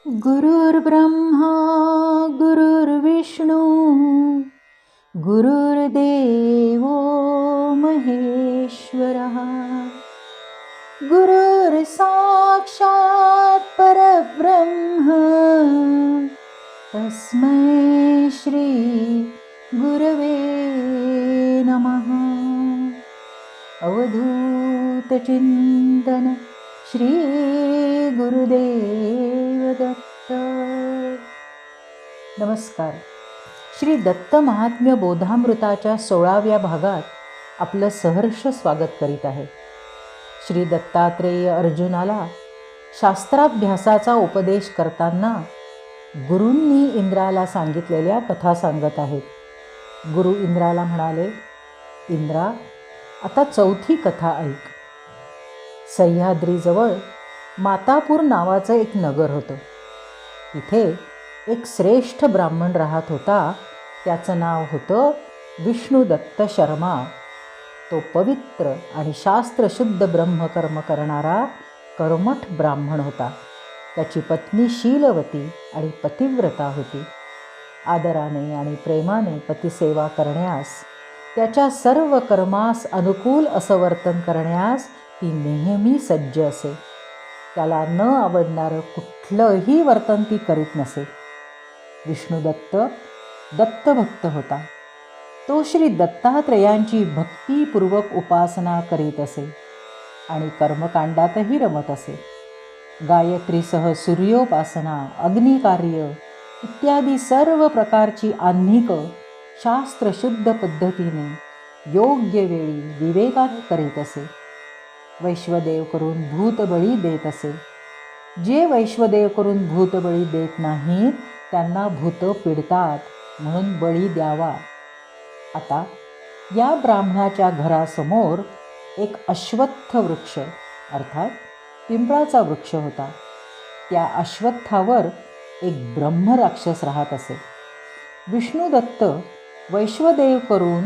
गुरुर्ब्रह्मा गुरुर्विष्णू गुरुर्देवो महेश्वरः गुरुर्साक्षात् परब्रह्म तस्मै श्री गुरवे नमः. अवधूत चिंतन श्री गुरुदेव दत्त. नमस्कार. श्री दत्त महात्म्य बोधामृताच्या 16व्या भागात आपलं सहर्ष स्वागत करीत आहे. श्री दत्तात्रेय अर्जुनाला शास्त्राभ्यासाचा उपदेश करताना गुरूंनी इंद्राला सांगितलेल्या कथा सांगत आहेत. गुरु इंद्राला म्हणाले, इंद्रा, आता 4थी कथा ऐक. सह्याद्रीजवळ मातापूर नावाचं एक नगर होतं. तिथे एक श्रेष्ठ ब्राह्मण राहत होता. त्याचं नाव होतं विष्णुदत्त शर्मा. तो पवित्र आणि शास्त्रशुद्ध ब्रह्मकर्म करणारा कर्मठ ब्राह्मण होता. त्याची पत्नी शीलवती आणि पतिव्रता होती. आदराने आणि प्रेमाने पतिसेवा करण्यास, त्याच्या सर्व कर्मास अनुकूल असं वर्तन करण्यास ती नेहमी सज्ज असे. त्याला न आवडणारं कुठलंही वर्तन ती करीत नसे. विष्णुदत्त दत्तभक्त होता. तो श्री दत्तात्रेयांची भक्तिपूर्वक उपासना करीत असे आणि कर्मकांडातही रमत असे. गायत्रीसह सूर्योपासना, अग्निकार्य इत्यादी सर्व प्रकारची आह्निक शास्त्रशुद्ध पद्धतीने योग्य वेळी विवेकाने करीत असे. वैश्वदेव करून भूतबळी देत असे. जे वैश्वदेव करून भूतबळी देत नाहीत त्यांना भूत पिडतात, म्हणून बळी द्यावा. आता या ब्राह्मणाच्या घरासमोर एक अश्वत्थ वृक्ष अर्थात पिंपळाचा वृक्ष होता. त्या अश्वत्थावर एक ब्रह्मराक्षस राहत असे. विष्णुदत्त वैश्वदेव करून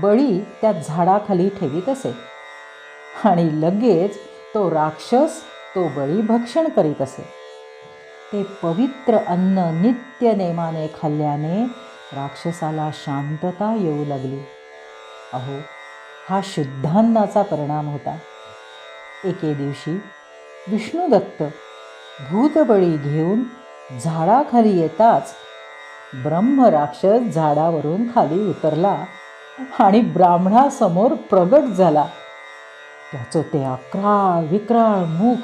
बळी त्या झाडाखाली ठेवीत असे आणि लगेच तो राक्षस तो बळी भक्षण करीत असे. ते पवित्र अन्न नित्य नेमाने खाल्ल्याने राक्षसाला शांतता येऊ लागली. अहो, हा शुद्धान्नाचा परिणाम होता. एके दिवशी विष्णुदत्त भूतबळी घेऊन झाडाखाली येताच ब्रह्मराक्षस झाडावरून खाली उतरला आणि ब्राह्मणासमोर प्रगट झाला. त्याचं ते अक्राळ विक्राळ मुख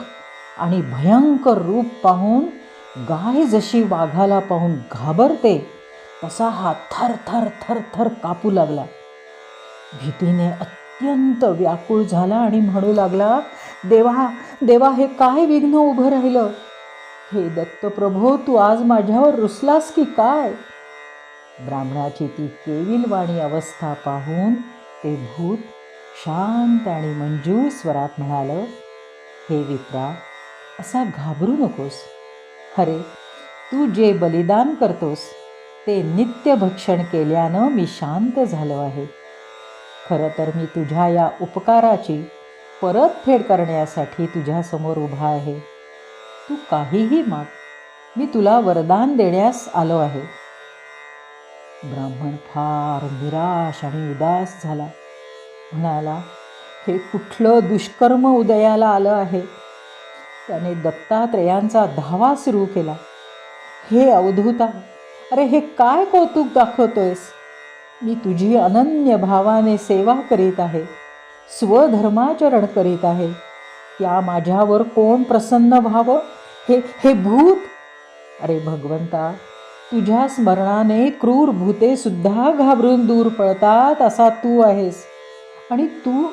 आणि भयंकर रूप पाहून गाय जशी वाघाला पाहून घाबरते तसा हा थर थर थर थर कापू लागला. भीतीने अत्यंत व्याकुळ झाला आणि म्हणू लागला, देवा देवा, हे काय विघ्न उभं राहिलं? हे दत्तप्रभो, तू आज माझ्यावर रुसलास की काय? ब्राह्मणाची ती केविलवाणी अवस्था पाहून ते भूत शांत आणि मंजूळ स्वरात म्हणालं, हे विप्रा, असा घाबरू नकोस. अरे, तू जे बलिदान करतोस ते नित्य भक्षण केल्यानं मी शांत झालो आहे. खरं तर मी तुझ्या या उपकाराची परतफेड करण्यासाठी तुझ्यासमोर उभा आहे. तू काहीही माग, मी तुला वरदान देण्यास आलो आहे. ब्राह्मण फार निराश आणि उदास झाला. म्हणाला, हे कुठलं दुष्कर्म उदयाला आलं आहे? त्याने दत्तात्रेयांचा धावा सुरू केला. हे अवधूता, अरे हे काय कौतुक दाखवतोयस? मी तुझी अनन्य भावाने सेवा करीत आहे, स्वधर्माचरण करीत आहे. त्या माझ्यावर कोण प्रसन्न व्हावं? हे हे भूत! अरे भगवंता, तुझ्या स्मरणाने क्रूर भूते सुद्धा घाबरून दूर पळतात असा तू आहेस, आणि तू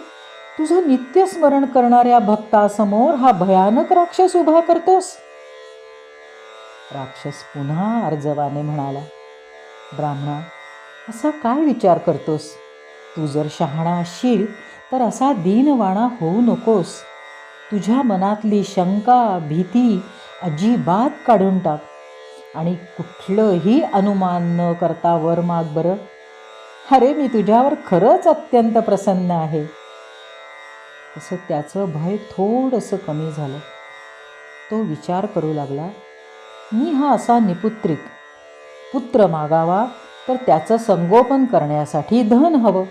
तुझं नित्य स्मरण करणाऱ्या भक्तासमोर हा भयानक राक्षस उभा करतोस. राक्षस पुन्हा अर्जवाने म्हणाला, ब्राह्मणा, असा काय विचार करतोस? तू जर शहाणा असशील तर असा दीनवाणा होऊ नकोस. तुझ्या मनातली शंका भीती अजिबात काढून टाक आणि कुठलंही अनुमान न करता वर माग बरं. अरे, मी तुझ्यावर खरंच अत्यंत प्रसन्न आहे. तसं त्याचं भय थोडंसं कमी झालं. तो विचार करू लागला, मी हा असा निपुत्रिक पुत्र मागावा तर त्याचं संगोपन करण्यासाठी धन हवं,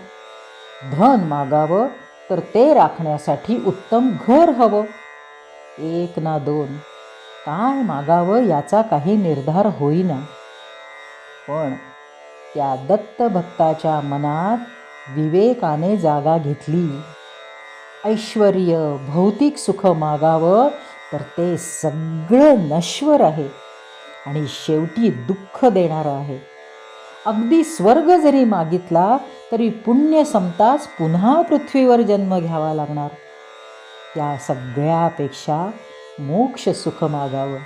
धन मागावं तर ते राखण्यासाठी उत्तम घर हवं. एक ना दोन, काय मागावं याचा काही निर्धार होईना. पण त्या दत्तभक्ताच्या मनात विवेकाने जागा घेतली. ऐश्वर्य, भौतिक सुख मागावं तर ते सगळं नश्वर आहे आणि शेवटी दुःख देणारं आहे. अगदी स्वर्ग जरी मागितला तरी पुण्य संपताच पुन्हा पृथ्वीवर जन्म घ्यावा लागणार. त्या सगळ्यापेक्षा मोक्ष सुख मागावं.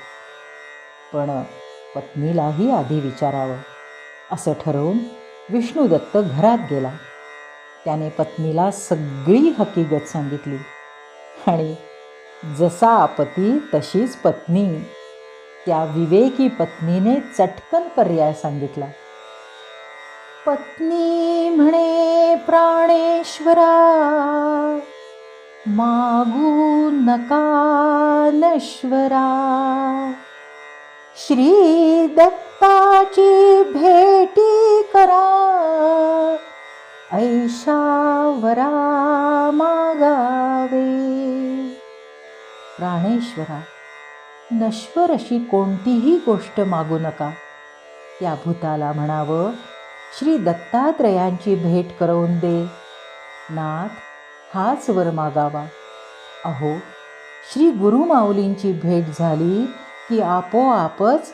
पण पत्नीलाही आधी विचारावं असं ठरवून विष्णुदत्त घरात गेला. त्याने पत्नीला सगळी हकीकत सांगितली आणि जसा पती तशीच पत्नी. त्या विवेकी पत्नीने चटकन पर्याय सांगितला. पत्नी म्हणे प्राणेश्वरा, मागू नका नश्वरा. श्री दत्ताची भेटी करा, ऐशा वरा मागावे. प्राणेश्वरा, नश्वर अशी कोणतीही गोष्ट मागू नका. त्या भूताला म्हणावं, श्री दत्तात्रयांची भेट करवून दे. नाथ, हाच वर मागावा. अहो, श्री गुरुमाऊलींची भेट झाली की आपोआपच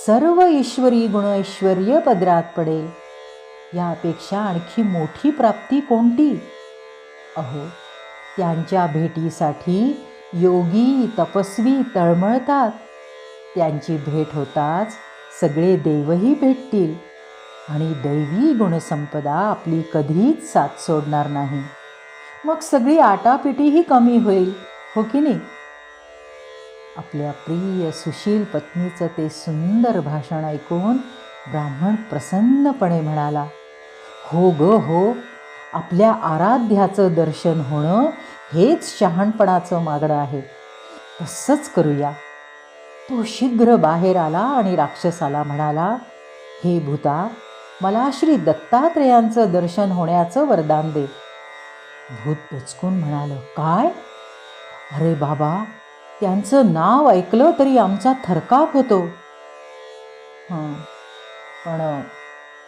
सर्व ईश्वरी गुणऐश्वर्य पदरात पडेल. यापेक्षा आणखी मोठी प्राप्ती कोणती? अहो, त्यांच्या भेटीसाठी योगी तपस्वी तळमळतात. त्यांची भेट होताच सगळे देवही भेटतील आणि दैवी गुणसंपदा आपली कधीच साथ सोडणार नाही. मग सगळी आटापिटीही कमी होईल, हो की नाही? आपल्या प्रिय सुशील पत्नीचं ते सुंदर भाषण ऐकून ब्राह्मण प्रसन्नपणे म्हणाला, हो ग हो, आपल्या आराध्याचं दर्शन होणं हेच शहाणपणाचं मागणं आहे. तसंच करूया. तो शीघ्र बाहेर आला आणि राक्षसाला म्हणाला, हे भूता, मला श्री दत्तात्रयांचं दर्शन होण्याचं वरदान दे. भूत दचकून म्हणालं, काय? अरे बाबा, त्यांचं नाव ऐकलं तरी आमचा थरकाप होतो.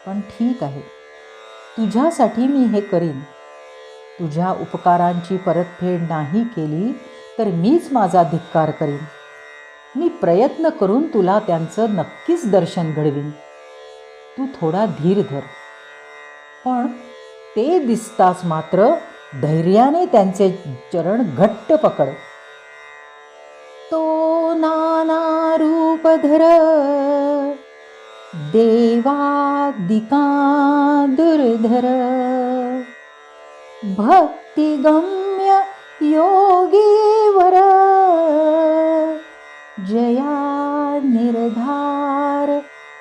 पण ठीक आहे, तुझ्यासाठी मी हे करीन. तुझ्या उपकारांची परतफेड नाही केली तर मीच माझा धिक्कार करीन. मी प्रयत्न करून तुला त्यांचं नक्कीच दर्शन घडवीन. तू थोडा धीर धर. पण ते दिसताच मात्र धैर्याने त्यांचे चरण घट्ट पकड. तो नाना रूप धर, देवादिका दुर्धर. भक्तिगम्य योगीवर, जया निर्धार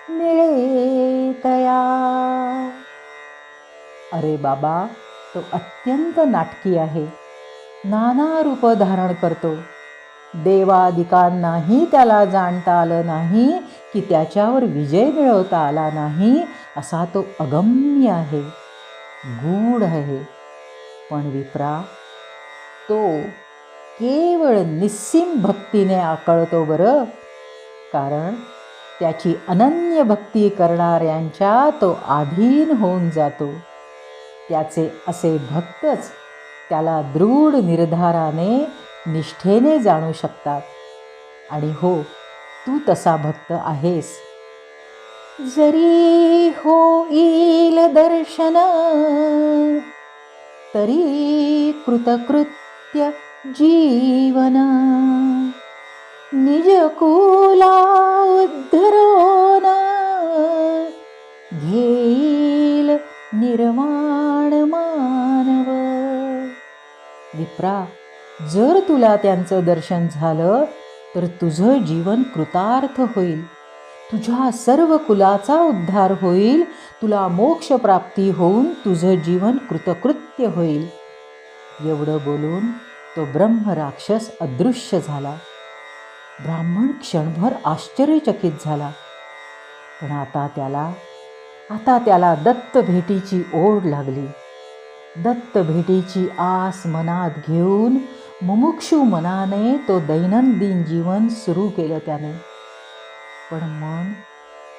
मिळे तया. अरे बाबा, तो अत्यंत नाटकी आहे. नाना रूप धारण करतो. देवादिकांनाही त्याला जाणता आलं नाही की त्याच्यावर विजय मिळवता आला नाही, असा तो अगम्य आहे, गूढ आहे. पण विप्रा, तो केवळ निस्सीम भक्तीने आकळतो बरं. कारण त्याची अनन्य भक्ती करणाऱ्यांच्या तो अधीन होऊन जातो. त्याचे असे भक्तच त्याला दृढ निर्धाराने निष्ठेने जाणू शकतात. आणि हो, तू तसा भक्त आहेस. जरी होईल दर्शन, तरी कृतकृत्य जीवन. निज कुला उद्धरोन, घेईल निर्वाण मानव. विप्रा, जर तुला त्यांचं दर्शन झालं तर तुझं जीवन कृतार्थ होईल. तुझ्या सर्व कुलाचा उद्धार होईल. तुला मोक्षप्राप्ती होऊन तुझं जीवन कृतकृत्य होईल. एवढं बोलून तो ब्रह्म राक्षस अदृश्य झाला. ब्राह्मण क्षणभर आश्चर्यचकित झाला. पण आता त्याला दत्त भेटीची ओढ लागली. दत्त भेटीची आस मनात घेऊन मुमुक्षू मनाने तो दैनंदिन जीवन सुरू केलं त्याने. पण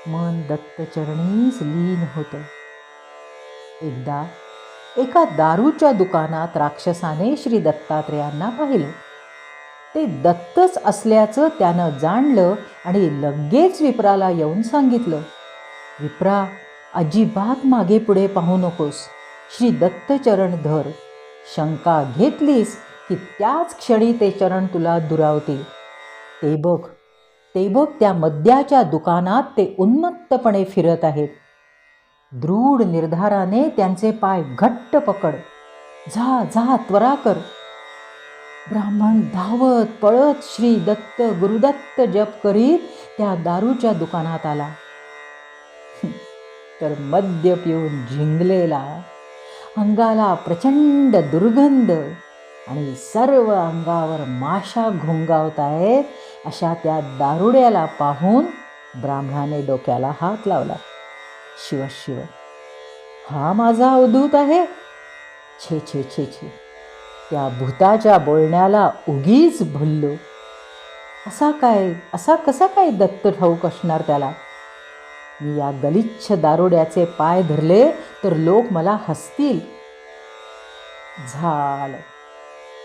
मन दत्तचरणीच लीन होतं. एकदा एका दारूच्या दुकानात राक्षसाने श्री दत्तात्रेयांना पाहिलं. ते दत्तच असल्याचं त्यानं जाणलं आणि लगेच विप्राला येऊन सांगितलं, विप्रा, अजिबात मागे पुढे पाहू नकोस. श्री दत्तचरण धर. शंका घेतलीस की त्याच क्षणी ते चरण तुला दुरावतील. ते बघ त्या मद्याच्या दुकानात ते उन्मत्तपणे फिरत आहेत. दृढ निर्धाराने त्यांचे पाय घट्ट पकड. जा त्वरा कर. ब्राह्मण धावत पळत श्री दत्त गुरुदत्त जप करीत त्या दारूच्या दुकानात आला. तर मद्य पिऊन झिंगलेला, अंगाला प्रचंड दुर्गंध आणि सर्व अंगावर माशा घोंगावतायत अशा त्या दारुड्याला पाहून ब्राह्मणाने डोक्याला हात लावला. शिव शिव, हा माझा अवधूत आहे? छे छे छे छे, त्या भूताच्या बोलण्याला उगीच भुललो. असा कसा काय दत्त ठाऊक असणार त्याला? मी या गलिच्छ दारुड्याचे पाय धरले तर लोक मला हसतील. झालं.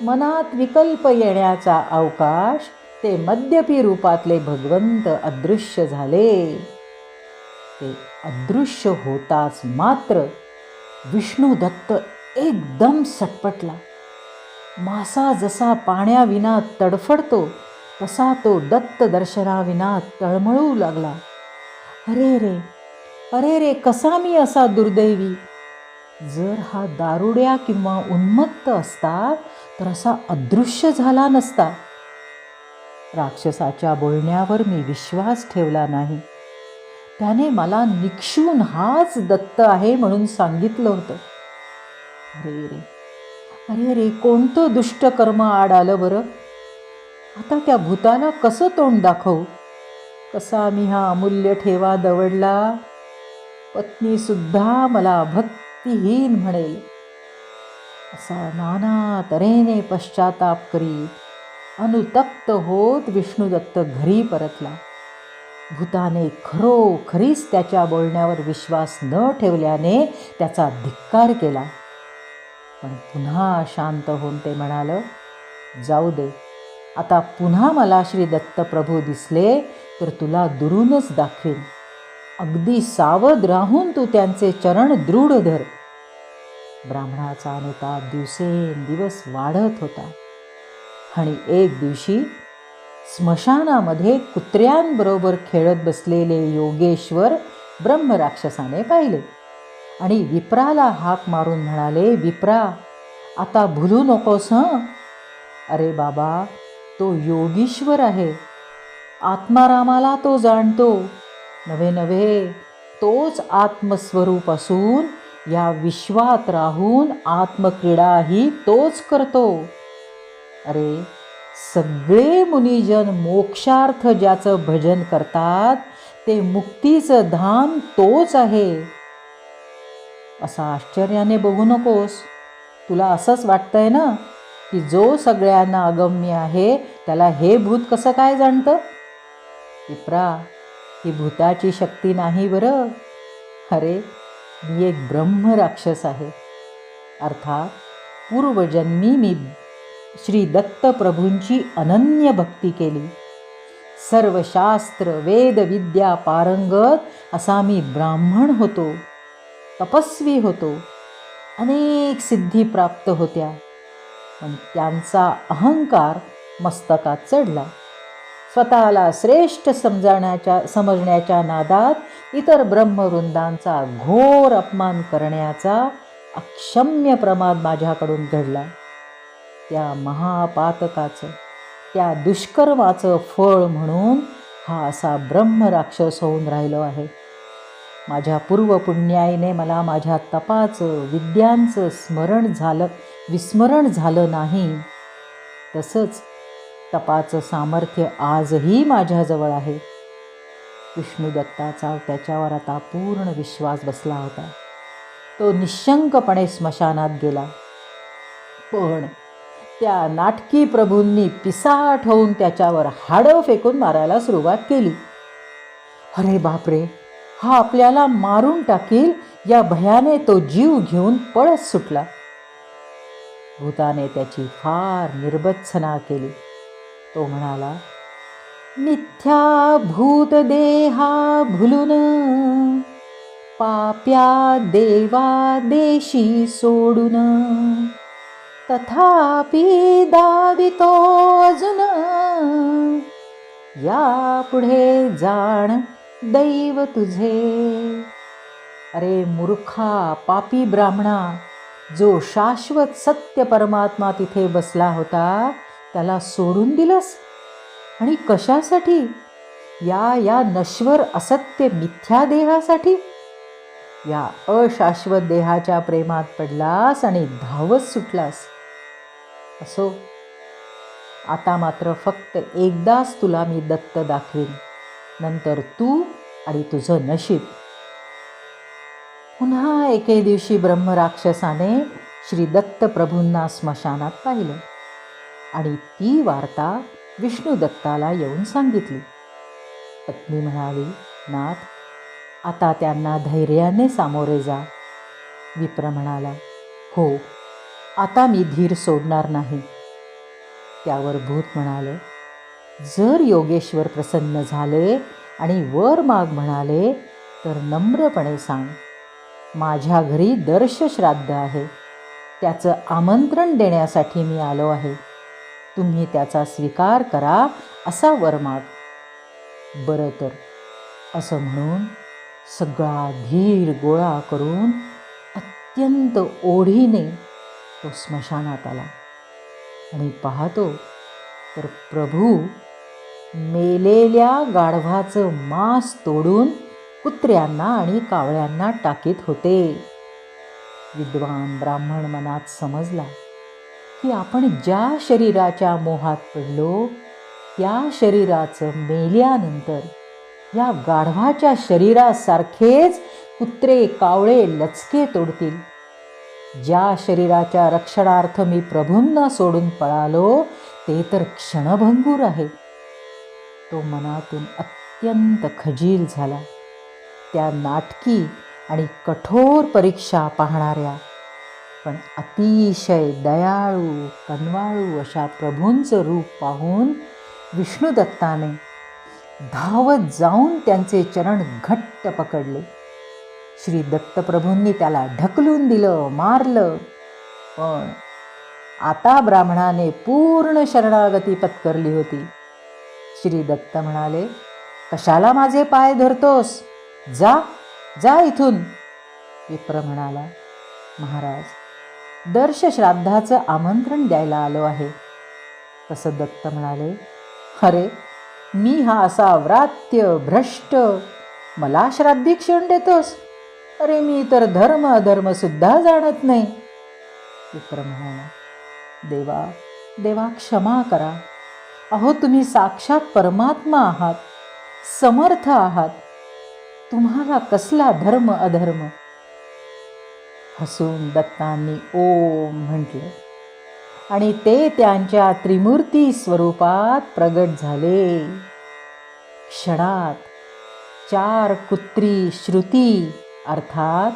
मनात विकल्प येण्याचा अवकाश. ते मद्यपी रूपातले भगवंत अदृश्य झाले. ते अदृश्य होताच मात्र विष्णू दत्त एकदम सटपटला. मासा जसा पाण्याविना तडफडतो तसा तो दत्त दर्शनाविना तळमळू लागला. अरे रे, कसा मी असा दुर्दैवी? जर हा दारुड्या किंवा उन्मत्त असता तर असा अदृश्य झाला नसता. राक्षसाच्या बोलण्यावर मी विश्वास ठेवला नाही. त्याने मला निक्षून हाच दत्त आहे म्हणून सांगितलं होतं. अरे रे, कोणतं दुष्ट कर्म आड आलं बरं? आता त्या भूताला कसं तोंड दाखवू? कसा मी हा अमूल्य ठेवा दवडला? पत्नी सुद्धा मला भक्तिहीन म्हणेल. असा नाना तऱ्हेने पश्चाताप करीत अनुतप्त होत विष्णुदत्त घरी परतला. भूताने खरोखरीच त्याच्या बोलण्यावर विश्वास न ठेवल्याने त्याचा धिक्कार केला. पण पुन्हा शांत होऊन ते म्हणालं, जाऊ दे, आता पुन्हा मला श्री दत्त प्रभू दिसले तर तुला दुरूनच दाखवेन. अगदी सावध राहून तू त्यांचे चरण दृढ धर. ब्राह्मणाचा अनुताप दिवसेंदिवस वाढत होता आणि एक दिवशी स्मशानामध्ये कुत्र्यांबरोबर खेळत बसलेले योगेश्वर ब्रह्मराक्षसाने पाहिले आणि विप्राला हाक मारून म्हणाले, विप्रा, आता भुलू नकोस हं. अरे बाबा, तो योगीश्वर आहे. आत्मारामाला तो जाणतो. नव्हे, तोच आत्मस्वरूप असून या विश्वात राहून आत्मक्रीडाही तोच करतो. अरे, सगळे मुनिजन मोक्षार्थ ज्याचं भजन करतात ते मुक्तीचं धाम तोच आहे. असा आश्चर्याने बघू नकोस. तुला असंच वाटतंय ना की जो सगळ्यांना अगम्य आहे त्याला हे भूत कसं काय जाणतं? विप्रा, ही भूताची शक्ती नाही बरं. अरे, मी एक ब्रह्मराक्षस आहे. अर्थात पूर्वजन्मी मी श्री दत्त प्रभूंची अनन्य भक्ती केली. सर्व शास्त्र वेद विद्या पारंगत असा मी ब्राह्मण होतो. तपस्वी होतो. अनेक सिद्धी प्राप्त होत्या. पण त्यांचा अहंकार मस्तकात चढला. स्वतःला श्रेष्ठ समजण्याच्या नादात इतर ब्रह्मवृंदांचा घोर अपमान करण्याचा अक्षम्य प्रमाद माझ्याकडून घडला. त्या महापातकाचं, त्या दुष्कर्माचं फळ म्हणून हा असा ब्रह्मराक्षस होऊन राहिलो आहे. माझ्या पूर्वपुण्याईने मला माझ्या तपाचं, विद्यांचं विस्मरण झालं नाही. तसंच तपाचं सामर्थ्य आजही माझ्याजवळ आहे. विष्णुदत्ताचा त्याच्यावर आता पूर्ण विश्वास बसला होता. तो निशंकपणे स्मशानात गेला. पण त्या नाटकी प्रभूंनी पिसाट होऊन त्याच्यावर हाडं फेकून मारायला सुरुवात केली. अरे बापरे, हा आपल्याला मारून टाकील या भयाने तो जीव घेऊन पळत सुटला. भूताने त्याची फार निर्भत्सना केली. तो म्हणाला, मिथ्या भूत देहा भुलून पाप्या देवा देशी सोडून तथापि दावितो अजून या पुढे जाण दैव तुझे. अरे मूर्खा पापी ब्राह्मणा, जो शाश्वत सत्य परमात्मा तिथे बसला होता त्याला सोडून दिलंस. आणि कशासाठी? या नश्वर असत्य मिथ्या देहासाठी. या अशाश्वत देहाच्या प्रेमात पडलास आणि धावत सुटलास. असो, आता मात्र फक्त एकदाच तुला मी दत्त दाखवीन, नंतर तू आणि तुझं नशीब. पुन्हा एके दिवशी ब्रह्मराक्षसाने श्री दत्त प्रभूंना स्मशानात पाहिलं आणि ती वार्ता विष्णुदत्ताला येऊन सांगितली. पत्नी म्हणाली, नाथ, आता त्यांना धैर्याने सामोरे जा. विप्र म्हणाला, हो, आता मी धीर सोडणार नाही. त्यावर भूत म्हणाले, जर योगेश्वर प्रसन्न झाले आणि वर माग म्हणाले तर नम्रपणे सांग. माझ्या घरी दर्शश्राद्ध आहे, त्याचं आमंत्रण देण्यासाठी मी आलो आहे. तुम्ही त्याचा स्वीकार करा असा वर माग. बरं तर, असं म्हणून सगळा धीर गोळा करून अत्यंत ओढीने तो स्मशानात आला आणि पाहतो तर प्रभू मेलेल्या गाढवाचं मांस तोडून कुत्र्यांना आणि कावळ्यांना टाकीत होते. विद्वान ब्राह्मण मनात समजला की आपण ज्या शरीराच्या मोहात पडलो त्या शरीराचं मेल्यानंतर या गाढवाच्या शरीरासारखेच कुत्रे कावळे लचके तोडतील. ज्या शरीराच्या रक्षणार्थ मी प्रभूंना सोडून पळालो ते तर क्षणभंगूर आहे. तो मनातून अत्यंत खजील झाला. त्या नाटकी आणि कठोर परीक्षा पाहणाऱ्या पण अतिशय दयाळू कनवाळू अशा प्रभूंचं रूप पाहून विष्णुदत्ताने धावत जाऊन त्यांचे चरण घट्ट पकडले. श्री दत्तप्रभूंनी त्याला ढकलून दिलं, मारलं. पण आता ब्राह्मणाने पूर्ण शरणागती पत्करली होती. श्री दत्त म्हणाले, कशाला माझे पाय धरतोस? जा जा इथून. विप्र म्हणाला, महाराज, दर्शश्राद्धाचं आमंत्रण द्यायला आलो आहे. तसं दत्त म्हणाले, अरे मी हा असा व्रात्य भ्रष्ट, मला श्राद्धिक्षण देतोस? अरे मी तर धर्म अधर्म सुद्धा जाणत नाही. विप्र म्हणाला, देवा देवा क्षमा करा. अहो तुम्ही साक्षात परमात्मा आहात, समर्थ आहात. तुम्हाला कसला धर्म अधर्म? हसून दत्तांनी ओम म्हटले आणि ते त्यांच्या त्रिमूर्ती स्वरूपात प्रगट झाले. क्षणात 4 कुत्री श्रुती अर्थात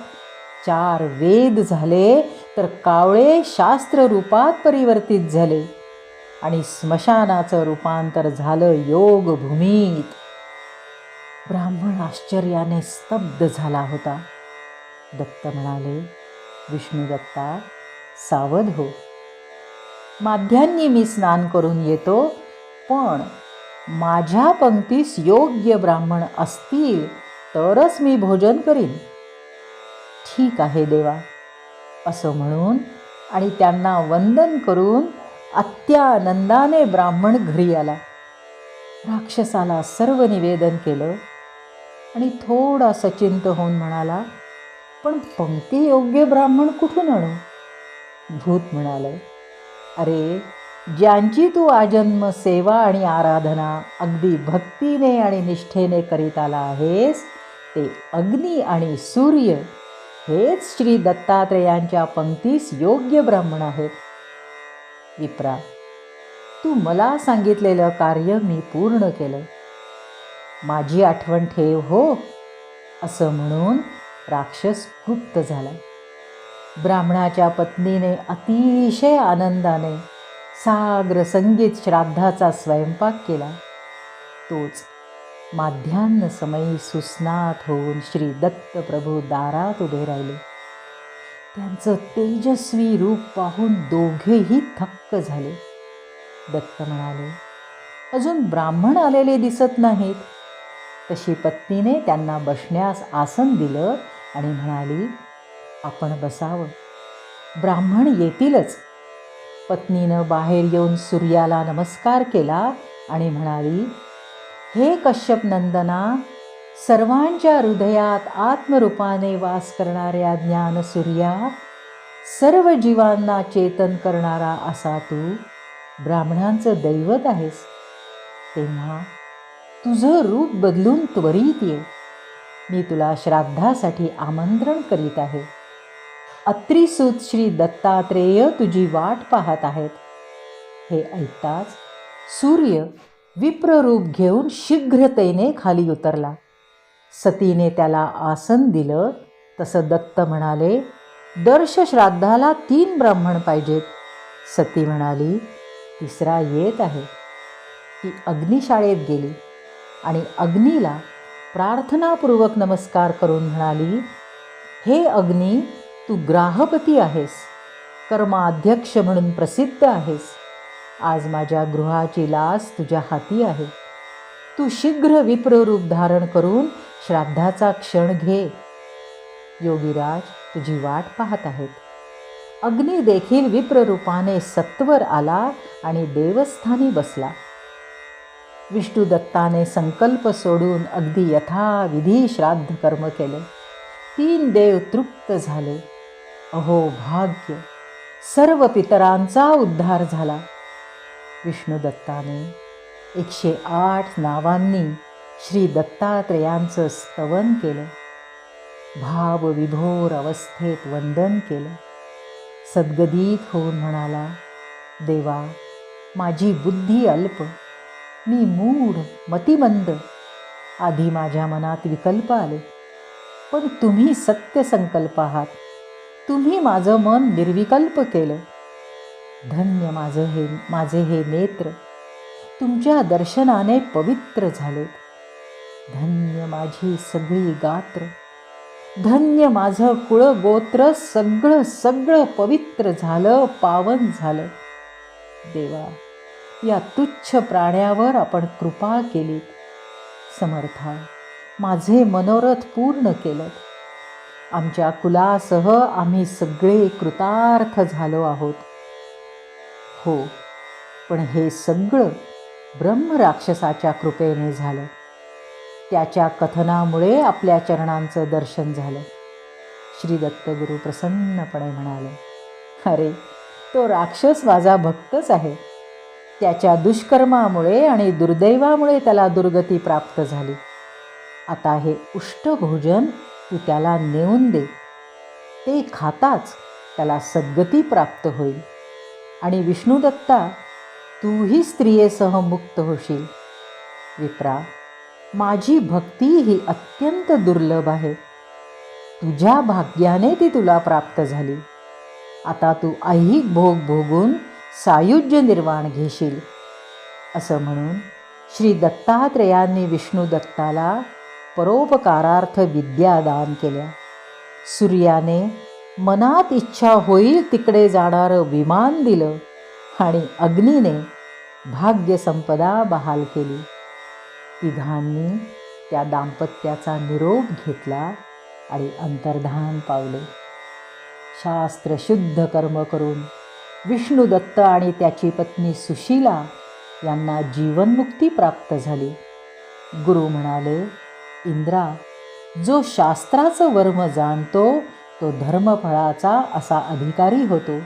4 वेद झाले, तर कावळे शास्त्र रूपात परिवर्तित झाले आणि स्मशानाचं रूपांतर झालं योग भूमीत. ब्राह्मण आश्चर्याने स्तब्ध झाला होता. दत्त म्हणाले, विष्णुदत्ता, सावध हो. माध्यान्नी मी स्नान करून येतो, पण माझ्या पंक्तीस योग्य ब्राह्मण असतील तरच मी भोजन करीन. ठीक आहे देवा, असं म्हणून आणि त्यांना वंदन करून अत्यानंदाने ब्राह्मण घरी आला. राक्षसाला सर्व निवेदन केलं आणि थोडा सचिंत होऊन म्हणाला, पण पंक्ती योग्य ब्राह्मण कुठून आणू? भूत म्हणाले, अरे ज्यांची तू आजन्म सेवा आणि आराधना अगदी भक्तीने आणि निष्ठेने करीत आला आहेस, ते अग्नी आणि सूर्य हेच श्री दत्तात्रेयांच्या पंक्तीस योग्य ब्राह्मण आहेत. विप्रा, तू मला सांगितलेलं कार्य मी पूर्ण केलं. माझी आठवण ठेव हो, असं म्हणून राक्षस गुप्त झाला. ब्राह्मणाच्या पत्नीने अतिशय आनंदाने साग्र संगीत श्राद्धाचा स्वयंपाक केला. तोच माध्यान्ह समयी सुस्नात होऊन श्री दत्त प्रभू दारात उभे राहिले. त्यांचं तेजस्वी रूप पाहून दोघेही थक्क झाले. दत्त म्हणाले, अजून ब्राह्मण आलेले दिसत नाहीत. तशी पत्नीने त्यांना बसण्यास आसन दिलं आणि म्हणाली, आपण बसावं, ब्राह्मण येतीलच. पत्नीनं बाहेर येऊन सूर्याला नमस्कार केला आणि म्हणाली, हे कश्यप नंदना, सर्वांच्या हृदयात आत्मरूपाने वास करणाऱ्या ज्ञानसूर्या, सर्व जीवांना चेतन करणारा असा तू ब्राह्मणांचं दैवत आहेस. तेव्हा तुझं रूप बदलून त्वरित ये. मी तुला श्राद्धासाठी आमंत्रण करीत आहे. अत्रिसूत श्री दत्तात्रेय तुझी वाट पाहत आहेत. हे ऐकताच सूर्य विप्ररूप घेऊन शीघ्रतेने खाली उतरला. सतीने त्याला आसन दिलं. तसं दत्त म्हणाले, दर्श श्राद्धाला 3 ब्राह्मण पाहिजेत. सती म्हणाली, तिसरा येत आहे. ती अग्निशाळेत गेली आणि अग्नीला प्रार्थनापूर्वक नमस्कार करून म्हणाली, हे अग्नी, तू ग्राहपती आहेस, कर्माध्यक्ष म्हणून प्रसिद्ध आहेस. आज माझ्या गृहाची लाज तुझ्या हाती आहे. तू शीघ्र विप्ररूप धारण करून श्राद्धाचा क्षण घे. योगीराज तुझी वाट पाहत आहेत. अग्नी देखील विप्ररूपाने सत्वर आला आणि देवस्थानी बसला. विष्णुदत्ताने संकल्प सोडून अगदी यथाविधी श्राद्ध कर्म केले. 3 देव तृप्त झाले. अहो भाग्य, सर्व पितरांचा उद्धार झाला. विष्णुदत्ताने 108 नावांनी श्री दत्तात्रेयांचं स्तवन केलं. भावविभोर अवस्थेत वंदन केलं. सद्गदित होऊन म्हणाला, देवा, माझी बुद्धी अल्प, मी मूढ मतिमंद. आधी माझ्या मनात विकल्प आले, पण तुम्ही सत्य संकल्प आहात. तुम्ही माझं मन निर्विकल्प केलं. धन्य माझे हे नेत्र तुमच्या दर्शनाने पवित्र झालेत. धन्य माझी सगळी गात्र, धन्य माझं कुळगोत्र, सगळं पवित्र झालं, पावन झालं. देवा, या तुच्छ प्राण्यावर आपण कृपा केलीत. समर्था, माझे मनोरथ पूर्ण केलं. आमच्या कुलासह आम्ही सगळे कृतार्थ झालो आहोत. हो, पण हे सगळं ब्रह्मराक्षसाच्या कृपेने झालं. त्याच्या कथनामुळे आपल्या चरणांचं दर्शन झालं. श्री दत्तगुरू प्रसन्नपणे म्हणाले, अरे, तो राक्षस माझा भक्तच आहे. त्याच्या दुष्कर्मामुळे आणि दुर्दैवामुळे त्याला दुर्गती प्राप्त झाली. आता हे उष्टभोजन तू त्याला नेऊन दे. ते खाताच त्याला सद्गती प्राप्त होईल. आणि विष्णुदत्ता, तूही स्त्रियेसह मुक्त होशील. विप्रा, माझी भक्ती ही अत्यंत दुर्लभ आहे. तुझ्या भाग्याने ती तुला प्राप्त झाली. आता तू ऐहिक भोग भोगून सायुज्य निर्वाण घेशील. असं म्हणून श्री दत्तात्रेयांनी विष्णुदत्ताला परोपकारार्थ विद्या दान केल्या. सूर्याने मनात इच्छा होईल तिकडे जाणारं विमान दिलं आणि अग्नीने भाग्यसंपदा बहाल केली. तिघांनी त्या दाम्पत्याचा निरोप घेतला आणि अंतर्धान पावले. शास्त्र शुद्ध कर्म करून विष्णुदत्त आणि त्याची पत्नी सुशीला यांना जीवनमुक्ती प्राप्त झाली. गुरु म्हणाले, इंद्रा, जो शास्त्राचं वर्म जाणतो तो धर्मफळाचा असा अधिकारी होतो.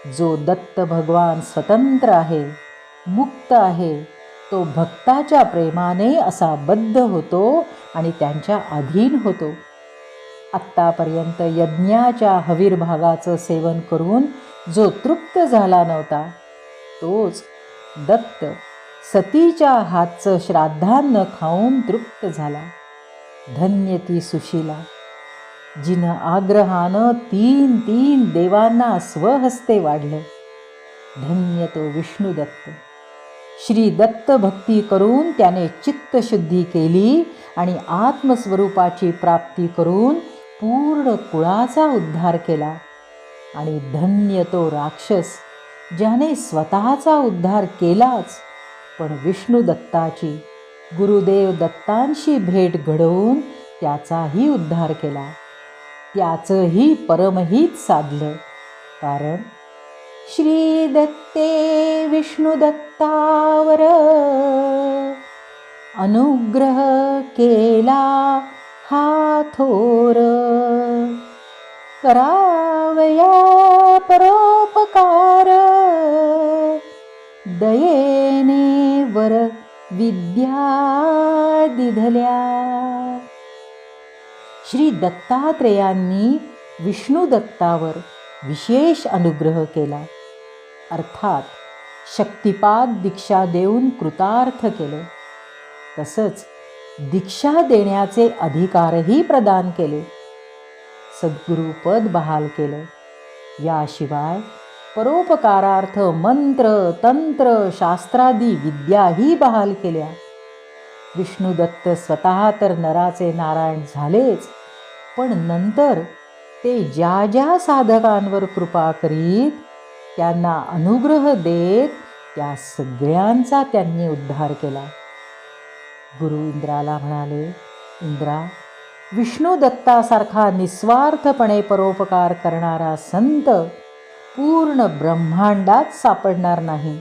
जो दत्त भगवान स्वतंत्र आहे, मुक्त आहे, तो भक्ताच्या प्रेमाने असा बद्ध होतो आणि त्यांच्या अधीन होतो. आत्तापर्यंत यज्ञाच्या हवीरभागाचं सेवन करून जो तृप्त झाला नव्हता, तोच दत्त सतीच्या हातचं श्राद्धान्न खाऊन तृप्त झाला. धन्य ती सुशीला, जिनं आग्रहानं 3 देवांना स्वहस्ते वाढलं. धन्य तो विष्णुदत्त. श्री दत्त भक्ती करून त्याने चित्तशुद्धी केली आणि आत्मस्वरूपाची प्राप्ती करून पूर्ण कुळाचा उद्धार केला. आणि धन्य तो राक्षस, ज्याने स्वतःचा उद्धार केलाच, पण विष्णुदत्ताची, गुरुदेव दत्तांशी भेट घडवून त्याचाही उद्धार केला, त्याचंही परमहित साधलं. कारण श्री दत्ते विष्णुदत्तावर अनुग्रह केला हा थोर. करावया परोपकार, दयेने वर विद्या दिधल्या. श्री दत्तात्रेयांनी विष्णुदत्तावर विशेष अनुग्रह केला, अर्थात शक्तिपात दीक्षा देऊन कृतार्थ केलं. तसंच दीक्षा देण्याचे अधिकारही प्रदान केले. सद्गुरुपद बहाल केलं. याशिवाय परोपकारार्थ मंत्र, तंत्र, शास्त्रादी विद्याही बहाल केल्या. विष्णुदत्त स्वतः तर नराचे नारायण झालेच, पण नंतर ते ज्या ज्या साधकांवर कृपा करीत त्यांना अनुग्रह देत त्या सगळ्यांचा त्यांनी उद्धार केला. गुरु इंद्राला म्हणाले, इंद्रा, विष्णुदत्तासारखा निस्वार्थपणे परोपकार करणारा संत पूर्ण ब्रह्मांडात सापडणार नाही.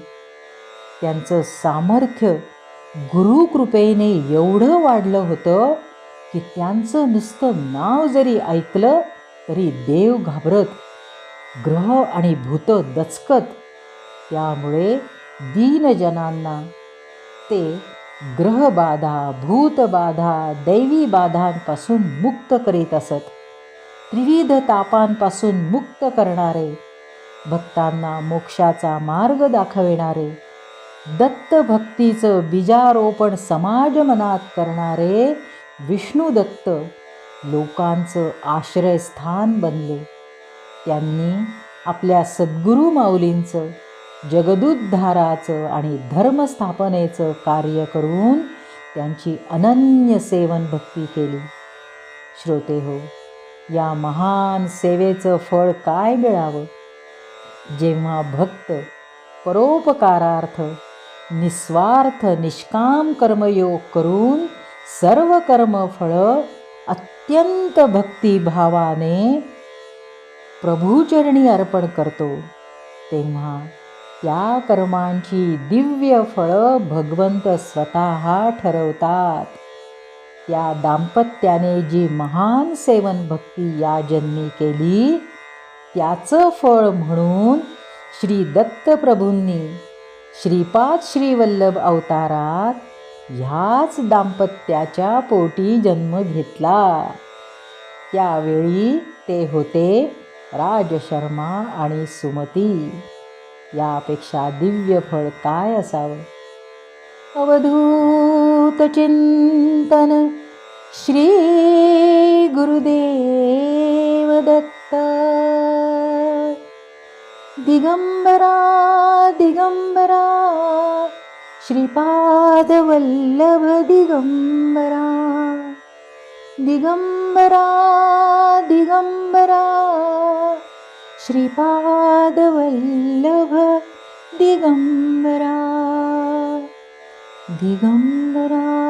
त्यांचं सामर्थ्य गुरुकृपेने एवढं वाढलं होतं की त्यांचं नुसतं नाव जरी ऐकलं तरी देव घाबरत, ग्रह आणि भूत दचकत. त्यामुळे दीनजनांना ते ग्रहबाधा, भूतबाधा, दैवी बाधांपासून मुक्त करीत असत. त्रिविध तापांपासून मुक्त करणारे, भक्तांना मोक्षाचा मार्ग दाखविणारे, दत्तभक्तीचं बीजारोपण समाज मनात करणारे विष्णुदत्त लोकांचं आश्रयस्थान बनले. त्यांनी आपल्या सद्गुरू माऊलींचं, जगदुद्धाराचं आणि धर्मस्थापनेचं कार्य करून त्यांची अनन्य सेवन भक्ती केली. श्रोते हो, या महान सेवेचं फळ काय मिळावं? जेव्हा भक्त परोपकारार्थ निस्वार्थ निष्काम कर्मयोग करून सर्व कर्मफळं अत्यंत भक्तिभावाने प्रभूचरणी अर्पण करतो, तेव्हा त्या कर्मांची दिव्य फळं भगवंत स्वतः ठरवतात. त्या दाम्पत्याने जी महान सेवन भक्ती या जन्मी केली, त्याचं फळ म्हणून श्री दत्तप्रभूंनी श्रीपाद श्रीवल्लभ अवतारात ह्याच दाम्पत्याच्या पोटी जन्म घेतला. त्यावेळी ते होते राजशर्मा आणि सुमती. यापेक्षा दिव्य फळ काय असावं? अवधूत चिंतन श्री गुरुदेव दत्त. दिगंबरा दिगंबरा श्रीपाद वल्लभ दिगंबरा. दिगंबरा दिगंबरा श्रीपाद वल्लभ दिगंबरा. दिगंबरा.